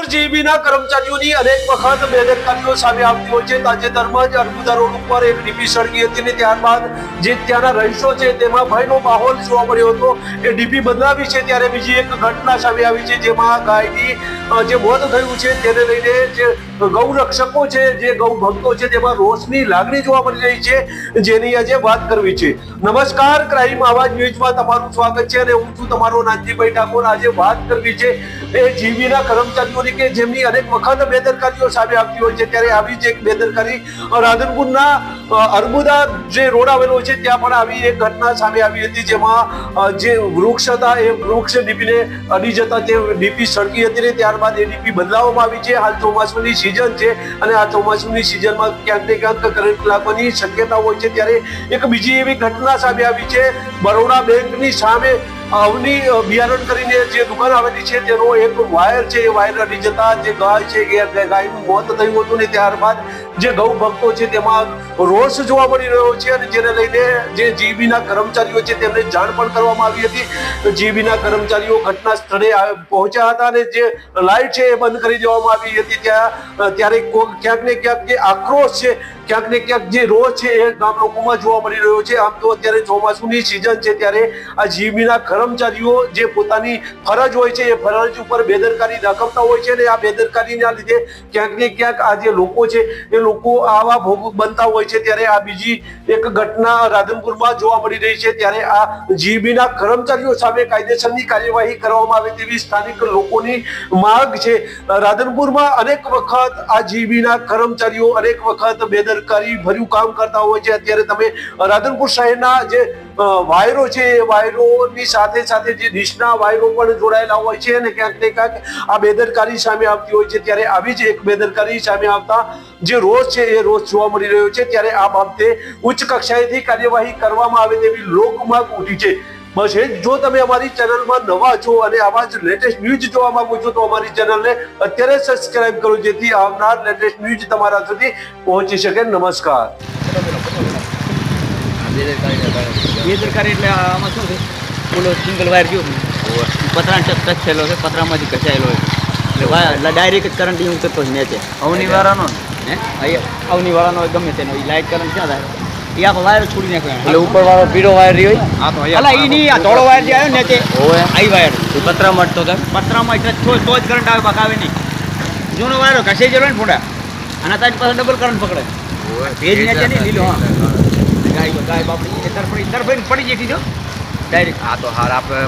રાધનપુર જીબીના કર્મચારીઓની અનેક વખત બેદરકારીઓ સામે આવતી હોય છે। તાજેતરમાં જ અર્બુદા રોડ ઉપર એક ડીપી સળગી હતી ને ત્યારબાદ જે ત્યાંના રહીશો છે તેમાં ભયનો માહોલ જોવા મળ્યો હતો। એ ડીપી બદલાવી છે ત્યારે બીજી એક ઘટના સામે આવી છે, જેમાં ગાયની જે મોત થયું છે તેને લઈને જે ગૌ રક્ષકો છે, જે ગૌ ભક્તો છે, તેમાં રોષની લાગણી જોવા મળી રહી છે, જેની આજે વાત કરવી છે। નમસ્કાર, ક્રાઇમ આવાજ ન્યૂઝમાં તમારું સ્વાગત છે અને હું છું તમારો નાનજીભાઈ ઠાકોર। આજે વાત કરવી છે એ જીબીના કર્મચારીઓની કે જેમની અનેક વખત બેદરકારીઓ સામે આવતી હોય છે, ત્યારે આવી જ એક બેદરકારી રાધનપુરના અર્બુદા જે રોડ આવેલો છે ત્યાં પણ આવી એક ઘટના સામે આવી હતી, જેમાં જે વૃક્ષ હતા એ વૃક્ષ ડીપીને અડી જતા તે ડીપી સળગી હતી ને ત્યારબાદ એ ડીપી બદલાવવામાં આવી છે। હાલ ચોમાસુની સિઝન છે અને આ ચોમાસુની સિઝનમાં ક્યાંક ને ક્યાંક કરંટ લાગવાની શક્યતા હોય છે, ત્યારે એક બીજી એવી ઘટના સામે આવી છે। બરોડા બેંકની સામે અવની બિયારણ કરીને જે દુકાન આવેલી છે તેનો એક વાયર છે, એ વાયર અડી જતા જે ગાય છે એ ગાયનું મોત થયું હતું ને ત્યારબાદ જે ગૌ ભક્તો છે તેમાં રોષ જોવા મળી રહ્યો છે અને જેને લઈને જે જીબીના કર્મચારીઓ છે તેમને જાણ પણ કરવામાં આવી હતી। જીબીના કર્મચારીઓ ઘટના સ્થળે પહોંચ્યા હતા અને જે લાઇટ છે એ બંધ કરી દેવામાં આવી હતી। ત્યારે ક્યાંક ને ક્યાંક જે આક્રોશ છે, ક્યાંક ને ક્યાંક જે રોષ છે એ ગામ લોકોમાં જોવા મળી રહ્યો છે। આમ તો અત્યારે ચોમાસુની સિઝન છે ત્યારે આ જીબીના કર્મચારીઓ જે પોતાની ફરજ હોય છે એ ફરજ ઉપર બેદરકારી દાખવતા હોય છે અને આ બેદરકારીના લીધે ક્યાંક ને ક્યાંક આ જે લોકો છે એ લોકો આવા ભોગ બનતા હોય છે। ત્યારે આ બીજી એક ઘટના રાધનપુરમાં જોવા મળી રહી છે, ત્યારે આ જીબીના કર્મચારીઓ સામે કાયદેસરની કાર્યવાહી કરવામાં આવે તેવી સ્થાનિક લોકોની માંગ છે। રાધનપુરમાં અનેક વખત આ જીબીના કર્મચારીઓ અનેક વખત બેદરકારી ભર્યું કામ કરતા હોય છે। અત્યારે તમે રાધનપુર શહેરના જે વાયરો છે એ વાયરોની સાથે સાથે જે ડીશના વાયરો પણ જોડાયેલા હોય છે અને ક્યાંક ને ક્યાંક આ બેદરકારી સામે આવતી હોય છે। ત્યારે આવી જ એક બેદરકારી સામે આવતા જે રોષ છે એ રોષ જોવા મળી રહ્યો છે, ત્યારે આ બાબતે ઉચ્ચ કક્ષાએથી કાર્યવાહી કરવામાં આવે તેવી લોકમાંગ ઉઠી છે। બસ એ જો તમે અમારી ચેનલમાં નવા છો અને આવા જ લેટેસ્ટ ન્યૂઝ જોવા માંગો છો તો અમારી ચેનલને અત્યારે સબસ્ક્રાઇબ કરો, જેથી આવનાર લેટેસ્ટ ન્યૂઝ તમારા સુધી પહોંચી શકે। નમસ્કાર। બેદરકારી એટલે આમાં શું છે, ઓલો સિંગલ વાયર ગયો પતરાને ટચ થયેલો છે, પતરામાંથી કચાયેલો હોય એટલે વાયર ડાયરેક્ટ કરંટ એવું કરતો જ નેચે અવનીવાળાનો હે અહીંયા અવનીવાળાનો ગમે તેનો એ લાઇટ કરંટ ક્યાં થાય એ આખો વાયર છોડી નાખ્યો એટલે ઉપરવાળો પીળો વાયર રહ્યો હા તો અલા એ નહીં, આ ધોળો વાયર જે આવ્યો નેચે આ વાયર પતરામાં અટતો થાય, પતરામાં એટલે તો જ કરંટ આવે, બાકી આવે નહીં। જૂનો વાયર ઘસે ગયેલો ને ફોટા અને તારી પાસે ડબલ કરંટ પકડે ભેજ નેચે નહીં લીલો હા ગાય બાપડી તરફડી પડી જતી જો ડાયરેક્ટ. હા તો હાર આપણે